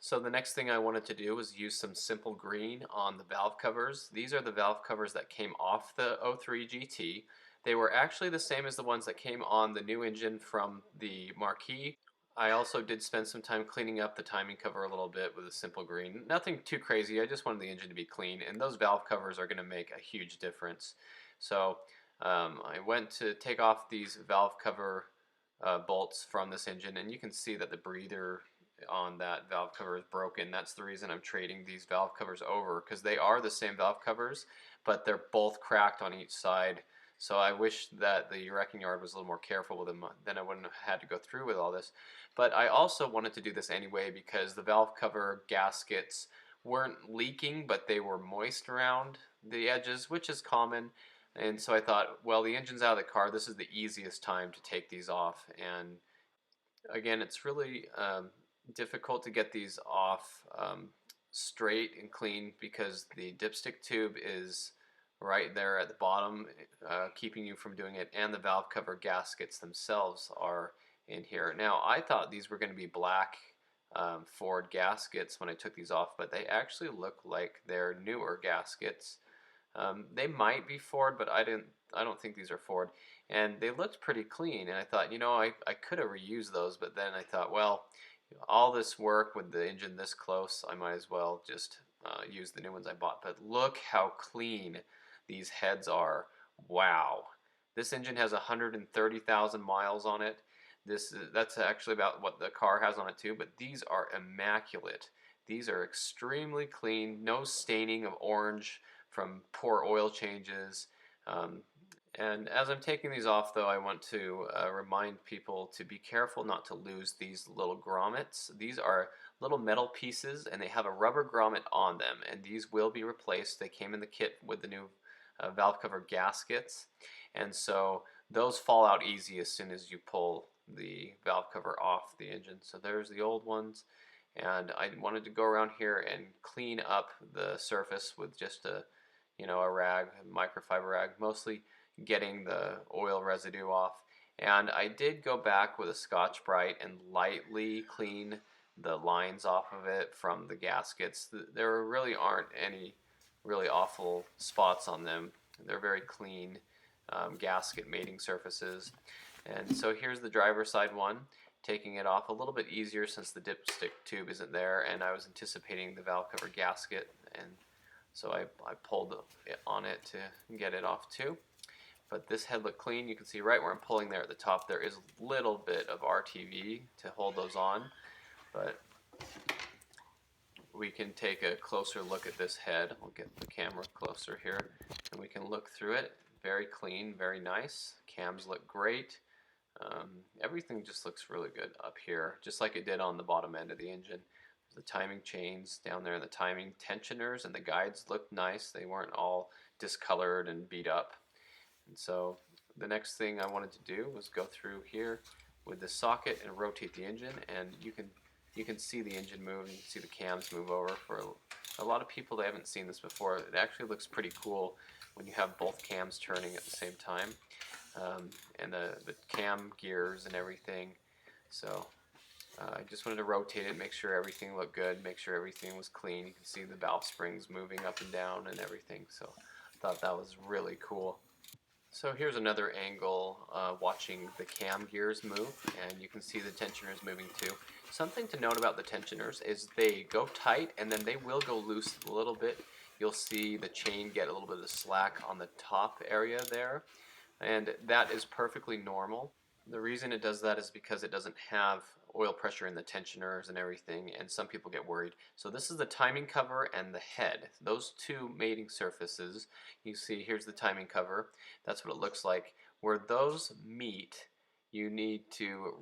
So the next thing I wanted to do was use some simple green on the valve covers. These are the valve covers that came off the '03 GT. They were actually the same as the ones that came on the new engine from the Marquis. I also did spend some time cleaning up the timing cover a little bit with a simple green. Nothing too crazy, I just wanted the engine to be clean, and those valve covers are going to make a huge difference. So I went to take off these valve cover bolts from this engine, and you can see that the breather on that valve cover is broken. That's the reason I'm trading these valve covers over, because they are the same valve covers, but they're both cracked on each side. So I wish that the wrecking yard was a little more careful with them, then I wouldn't have had to go through with all this. But I also wanted to do this anyway because the valve cover gaskets weren't leaking, but they were moist around the edges, which is common. And so I thought, well, the engine's out of the car, this is the easiest time to take these off. And again, it's really difficult to get these off straight and clean because the dipstick tube is right there at the bottom, keeping you from doing it, and the valve cover gaskets themselves are in here. Now, I thought these were going to be black Ford gaskets when I took these off, but they actually look like they're newer gaskets. They might be Ford, but I don't think these are Ford. And they looked pretty clean, and I thought, I could have reused those, but then I thought, well, all this work with the engine this close, I might as well just use the new ones I bought. But look how clean these heads are. Wow. This engine has 130,000 miles on it. That's actually about what the car has on it too, but these are immaculate. These are extremely clean, no staining of orange from poor oil changes. And as I'm taking these off, though, I want to remind people to be careful not to lose these little grommets. These are little metal pieces, and they have a rubber grommet on them, and these will be replaced. They came in the kit with the new valve cover gaskets, and so those fall out easy as soon as you pull the valve cover off the engine. So there's the old ones, and I wanted to go around here and clean up the surface with just a rag, a microfiber rag, mostly getting the oil residue off. And I did go back with a Scotch-Brite and lightly clean the lines off of it from the gaskets. There really aren't any really awful spots on them. They're very clean gasket mating surfaces. And so here's the driver's side one, taking it off a little bit easier since the dipstick tube isn't there, and I was anticipating the valve cover gasket, and so I pulled on it to get it off too. But this head looked clean. You can see right where I'm pulling there at the top, there is a little bit of RTV to hold those on, but we can take a closer look at this head. We'll get the camera closer here, and we can look through it. Very clean, very nice. Cams look great. Everything just looks really good up here, just like it did on the bottom end of the engine. The timing chains down there, the timing tensioners and the guides looked nice. They weren't all discolored and beat up. And so the next thing I wanted to do was go through here with the socket and rotate the engine, and you can see the engine move, and you can see the cams move over. For a lot of people, they haven't seen this before. It actually looks pretty cool when you have both cams turning at the same time, and the cam gears and everything. So I just wanted to rotate it, make sure everything looked good, make sure everything was clean. You can see the valve springs moving up and down and everything, so I thought that was really cool. So here's another angle watching the cam gears move, and you can see the tensioners moving too. Something to note about the tensioners is they go tight and then they will go loose a little bit. You'll see the chain get a little bit of slack on the top area there, and that is perfectly normal. The reason it does that is because it doesn't have oil pressure in the tensioners and everything, and some people get worried. So this is the timing cover and the head. Those two mating surfaces, you see here's the timing cover. That's what it looks like. Where those meet, you need to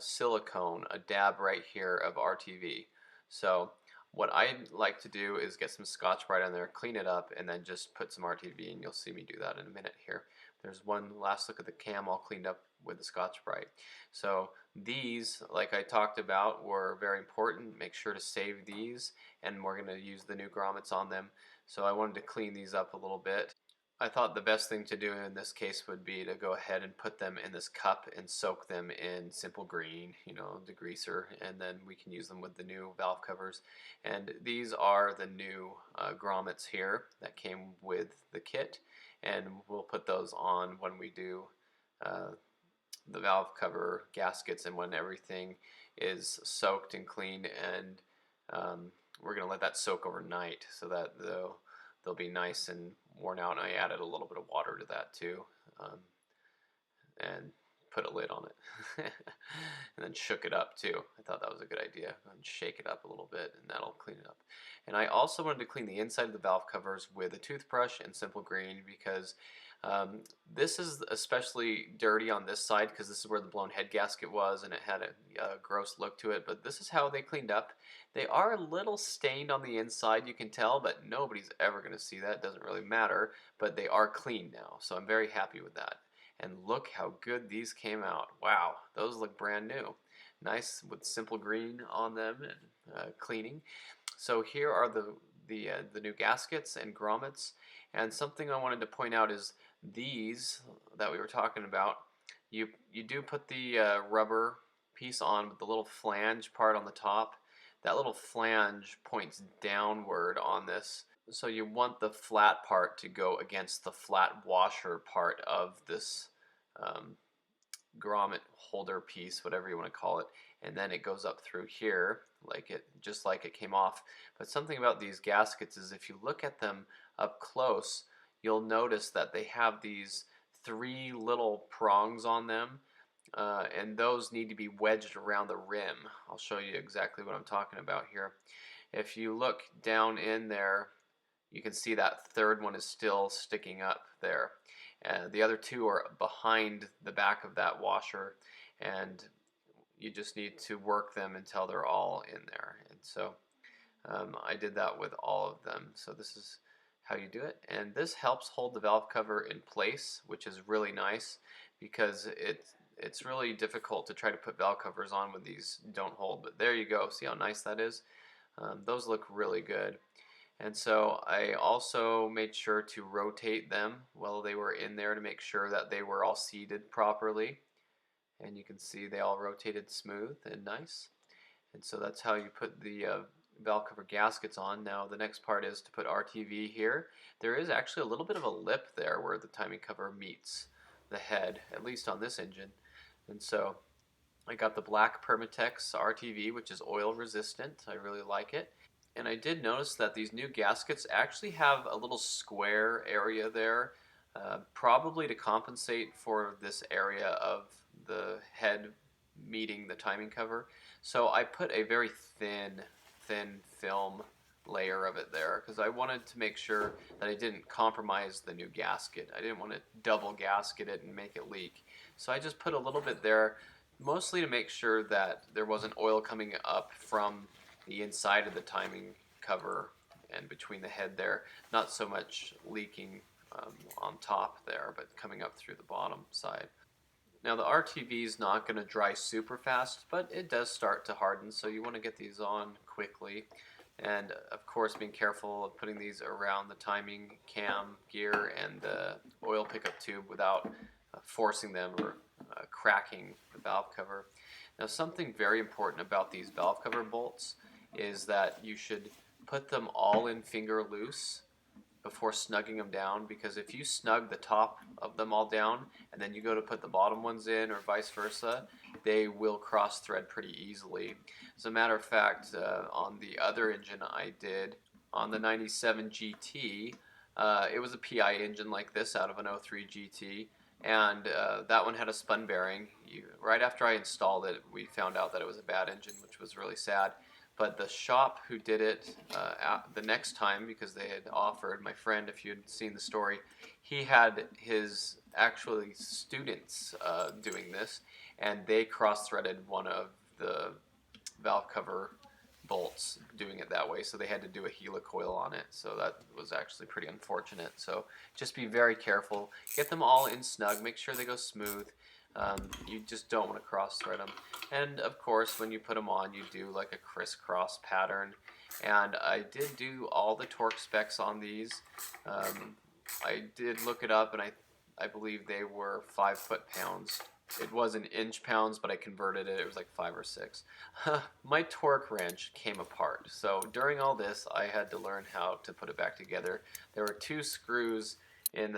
silicone a dab right here of RTV. So what I like to do is get some Scotch-Brite on there, clean it up, and then just put some RTV, and you'll see me do that in a minute here. There's one last look at the cam all cleaned up with the Scotch-Brite. So these, like I talked about, were very important. Make sure to save these, and we're going to use the new grommets on them. So I wanted to clean these up a little bit. I thought the best thing to do in this case would be to go ahead and put them in this cup and soak them in simple green, degreaser, and then we can use them with the new valve covers. And these are the new grommets here that came with the kit, and we'll put those on when we do uh, the valve cover gaskets and when everything is soaked and cleaned, and we're going to let that soak overnight so that they'll be nice and worn out. And I added a little bit of water to that too, and put a lid on it and then shook it up too. I thought that was a good idea. And shake it up a little bit and that'll clean it up. And I also wanted to clean the inside of the valve covers with a toothbrush and simple green because this is especially dirty on this side because this is where the blown head gasket was and it had a gross look to it, but this is how they cleaned up. They are a little stained on the inside, you can tell, but nobody's ever going to see that. It doesn't really matter, but they are clean now, so I'm very happy with that. And look how good these came out. Wow, those look brand new. Nice with simple green on them and cleaning. So here are the new gaskets and grommets. And something I wanted to point out is these that we were talking about. You do put the rubber piece on with the little flange part on the top. That little flange points downward on this. So you want the flat part to go against the flat washer part of this um, grommet holder piece, whatever you want to call it, and then it goes up through here just like it came off. But something about these gaskets is if you look at them up close, you'll notice that they have these three little prongs on them, and those need to be wedged around the rim. I'll show you exactly what I'm talking about here. If you look down in there, you can see that third one is still sticking up there. The other two are behind the back of that washer, and you just need to work them until they're all in there. And so I did that with all of them. So this is how you do it. And this helps hold the valve cover in place, which is really nice because it's really difficult to try to put valve covers on when these don't hold. But there you go. See how nice that is? Those look really good. And so I also made sure to rotate them while they were in there to make sure that they were all seated properly. And you can see they all rotated smooth and nice. And so that's how you put the valve cover gaskets on. Now the next part is to put RTV here. There is actually a little bit of a lip there where the timing cover meets the head, at least on this engine. And so I got the black Permatex RTV, which is oil resistant. I really like it. And I did notice that these new gaskets actually have a little square area there, probably to compensate for this area of the head meeting the timing cover. So I put a very thin film layer of it there because I wanted to make sure that I didn't compromise the new gasket. I didn't want to double gasket it and make it leak. So I just put a little bit there, mostly to make sure that there wasn't oil coming up from the inside of the timing cover and between the head there, not so much leaking on top there, but coming up through the bottom side. Now the RTV is not going to dry super fast, but it does start to harden, so you want to get these on quickly. And of course being careful of putting these around the timing cam gear and the oil pickup tube without forcing them or cracking the valve cover. Now something very important about these valve cover bolts is that you should put them all in finger loose before snugging them down, because if you snug the top of them all down and then you go to put the bottom ones in or vice versa, they will cross thread pretty easily. As a matter of fact, on the other engine I did, on the 97 GT, it was a PI engine like this out of an 03 GT, and that one had a spun bearing. Right after I installed it, we found out that it was a bad engine, which was really sad. But the shop who did it the next time, because they had offered, my friend, if you had seen the story, he had his actually students doing this, and they cross-threaded one of the valve cover bolts doing it that way, so they had to do a helicoil on it, so that was actually pretty unfortunate. So just be very careful, get them all in snug, make sure they go smooth. You just don't want to cross thread them. And of course when you put them on, you do like a crisscross pattern, and I did do all the torque specs on these. I did look it up, and I believe they were 5 foot-pounds. It was in inch pounds, but I converted it. It was like 5 or 6. My torque wrench came apart. So during all this, I had to learn how to put it back together. There were 2 screws in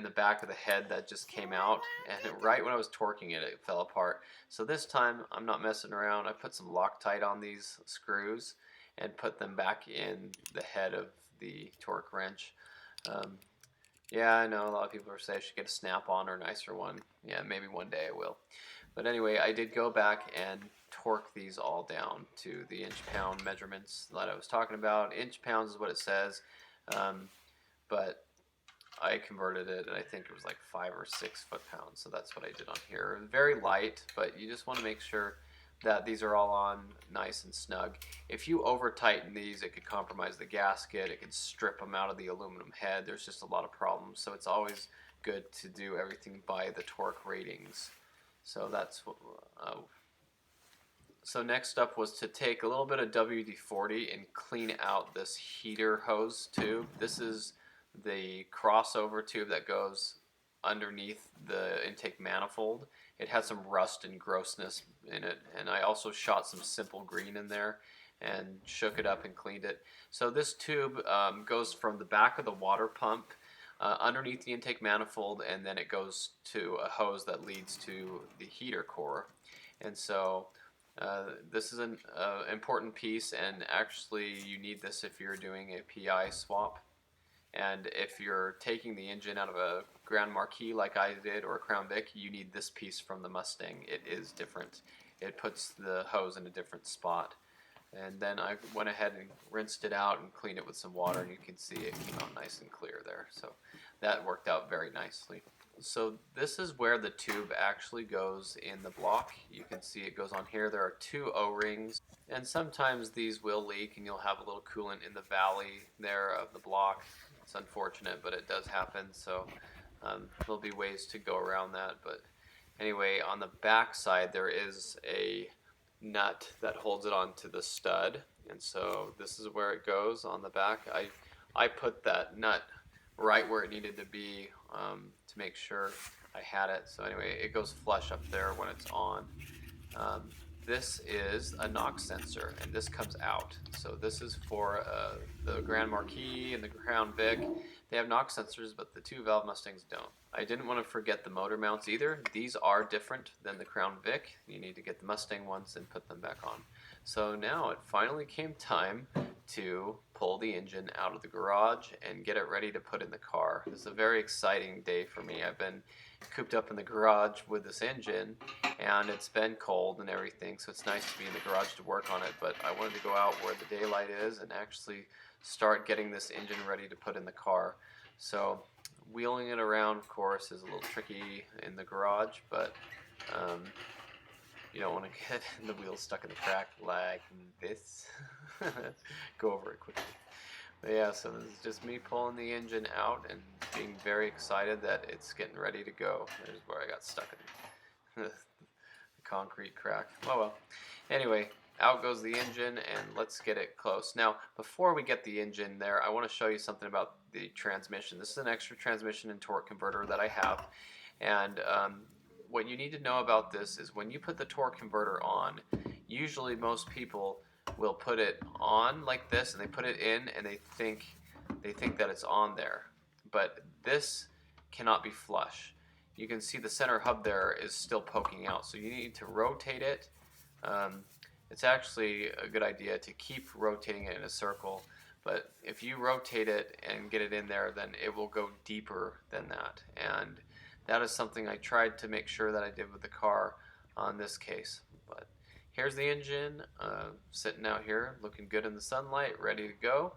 the back of the head that just came out, and right when I was torquing it, it fell apart. So this time, I'm not messing around. I put some Loctite on these screws and put them back in the head of the torque wrench. Um, yeah, I know a lot of people are saying I should get a Snap-on or a nicer one. Yeah, maybe one day I will. But anyway, I did go back and torque these all down to the inch-pound measurements that I was talking about. Inch pounds is what it says, but I converted it, and I think it was like 5 or 6 foot-pounds. So that's what I did on here. Very light, but you just want to make sure that these are all on nice and snug. If you over tighten these, it could compromise the gasket, it could strip them out of the aluminum head. There's just a lot of problems, so it's always good to do everything by the torque ratings. So that's what, so next up was to take a little bit of WD-40 and clean out this heater hose tube. This is the crossover tube that goes underneath the intake manifold. It had some rust and grossness in it, and I also shot some simple green in there and shook it up and cleaned it. So this tube goes from the back of the water pump underneath the intake manifold, and then it goes to a hose that leads to the heater core. And so this is an important piece, and actually you need this if you're doing a PI swap. And if you're taking the engine out of a Grand Marquis like I did, or a Crown Vic, you need this piece from the Mustang. It is different. It puts the hose in a different spot. And then I went ahead and rinsed it out and cleaned it with some water, and you can see it came out nice and clear there. So that worked out very nicely. So this is where the tube actually goes in the block. You can see it goes on here. There are 2 O-rings, and sometimes these will leak and you'll have a little coolant in the valley there of the block. It's unfortunate, but it does happen, so there'll be ways to go around that. But anyway, on the back side there is a nut that holds it onto the stud, and so this is where it goes on the back. I put that nut right where it needed to be to make sure I had it. So anyway, it goes flush up there when it's on. This is a knock sensor, and this comes out. So this is for the Grand Marquis and the Crown Vic. They have knock sensors, but the 2 valve Mustangs don't. I didn't want to forget the motor mounts either. These are different than the Crown Vic. You need to get the Mustang ones and put them back on. So now it finally came time to pull the engine out of the garage and get it ready to put in the car. This is a very exciting day for me. I've been cooped up in the garage with this engine, and it's been cold and everything, so it's nice to be in the garage to work on it, but I wanted to go out where the daylight is and actually start getting this engine ready to put in the car. So wheeling it around, of course, is a little tricky in the garage, but you don't want to get the wheels stuck in the crack like this. Go over it quickly. But yeah, so this is just me pulling the engine out and being very excited that it's getting ready to go. There's where I got stuck in the concrete crack. Oh well. Anyway, out goes the engine, and let's get it close. Now, before we get the engine there, I want to show you something about the transmission. This is an extra transmission and torque converter that I have, and what you need to know about this is when you put the torque converter on, usually most people will put it on like this, and they put it in, and they think that it's on there, but this cannot be flush. You can see the center hub there is still poking out, so you need to rotate it. It's actually a good idea to keep rotating it in a circle, but if you rotate it and get it in there, then it will go deeper than that, and that is something I tried to make sure that I did with the car on this case. But here's the engine sitting out here, looking good in the sunlight, ready to go.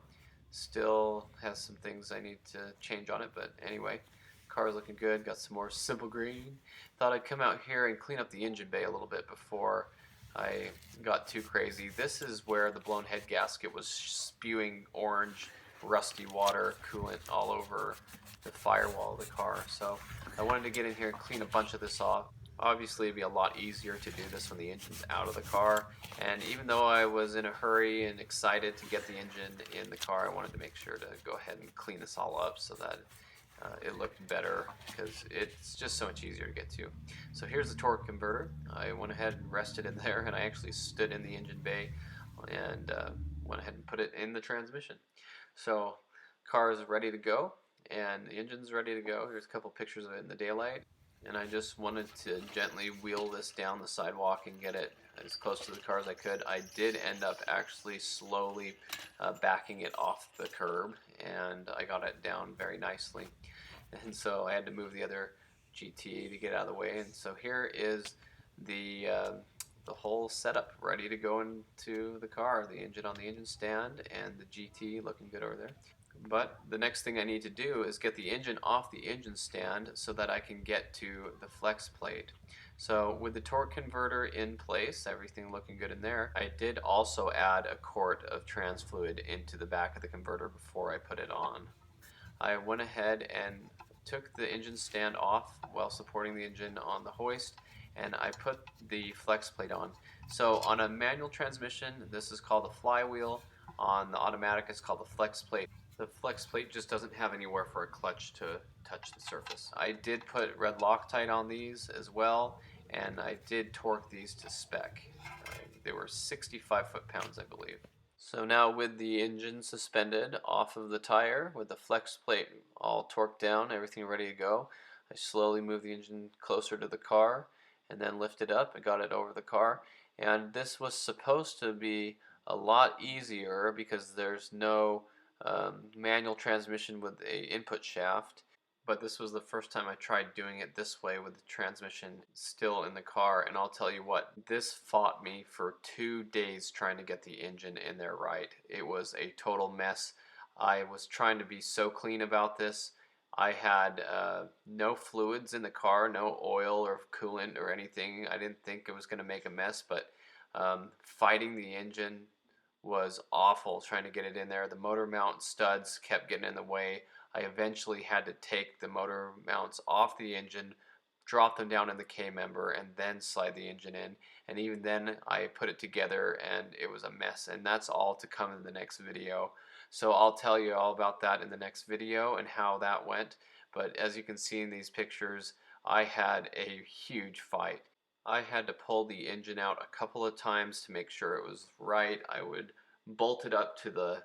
Still has some things I need to change on it, but anyway, car's looking good. Got some more simple green. Thought I'd come out here and clean up the engine bay a little bit before I got too crazy. This is where the blown head gasket was spewing orange, rusty water coolant all over the firewall of the car. So I wanted to get in here and clean a bunch of this off. Obviously, it'd be a lot easier to do this when the engine's out of the car. And even though I was in a hurry and excited to get the engine in the car, I wanted to make sure to go ahead and clean this all up so that it looked better because it's just so much easier to get to. So here's the torque converter. I went ahead and rested in there, and I actually stood in the engine bay and went ahead and put it in the transmission. So car is ready to go, and the engine's ready to go. Here's a couple pictures of it in the daylight. And I just wanted to gently wheel this down the sidewalk and get it as close to the car as I could. I did end up actually slowly backing it off the curb, and I got it down very nicely. And so I had to move the other GT to get out of the way. And so here is the whole setup ready to go into the car. The engine on the engine stand and the GT looking good over there. But the next thing I need to do is get the engine off the engine stand so that I can get to the flex plate. So with the torque converter in place, everything looking good in there, I did also add a quart of trans fluid into the back of the converter before I put it on. I went ahead and took the engine stand off while supporting the engine on the hoist, and I put the flex plate on. So on a manual transmission, this is called a flywheel. On the automatic, it's called the flex plate. The flex plate just doesn't have anywhere for a clutch to touch the surface. I did put red Loctite on these as well, and I did torque these to spec. They were 65 foot-pounds, I believe. So now with the engine suspended off of the tire, with the flex plate all torqued down, everything ready to go, I slowly moved the engine closer to the car and then lifted up and got it over the car. And this was supposed to be a lot easier because there's no manual transmission with a input shaft. But this was the first time I tried doing it this way with the transmission still in the car, and I'll tell you what, this fought me for 2 days trying to get the engine in there right. It was a total mess. I was trying to be so clean about this. I had no fluids in the car, no oil or coolant or anything. I didn't think it was going to make a mess, but fighting the engine was awful trying to get it in there. The motor mount studs kept getting in the way. I eventually had to take the motor mounts off the engine, drop them down in the K-member, and then slide the engine in. And even then, I put it together, and it was a mess. And that's all to come in the next video. So I'll tell you all about that in the next video and how that went. But as you can see in these pictures, I had a huge fight. I had to pull the engine out a couple of times to make sure it was right. I would bolt it up to the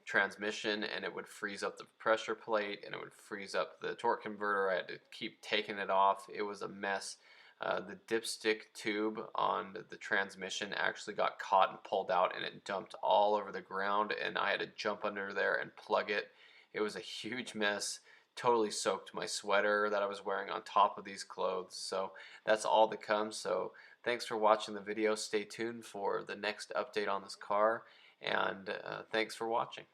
transmission, and it would freeze up the pressure plate, and it would freeze up the torque converter. I had to keep taking it off. It was a mess. The dipstick tube on the transmission actually got caught and pulled out, and it dumped all over the ground, and I had to jump under there and plug it. It was a huge mess. Totally soaked my sweater that I was wearing on top of these clothes. So that's all to come. So thanks for watching the video. Stay tuned for the next update on this car, and thanks for watching.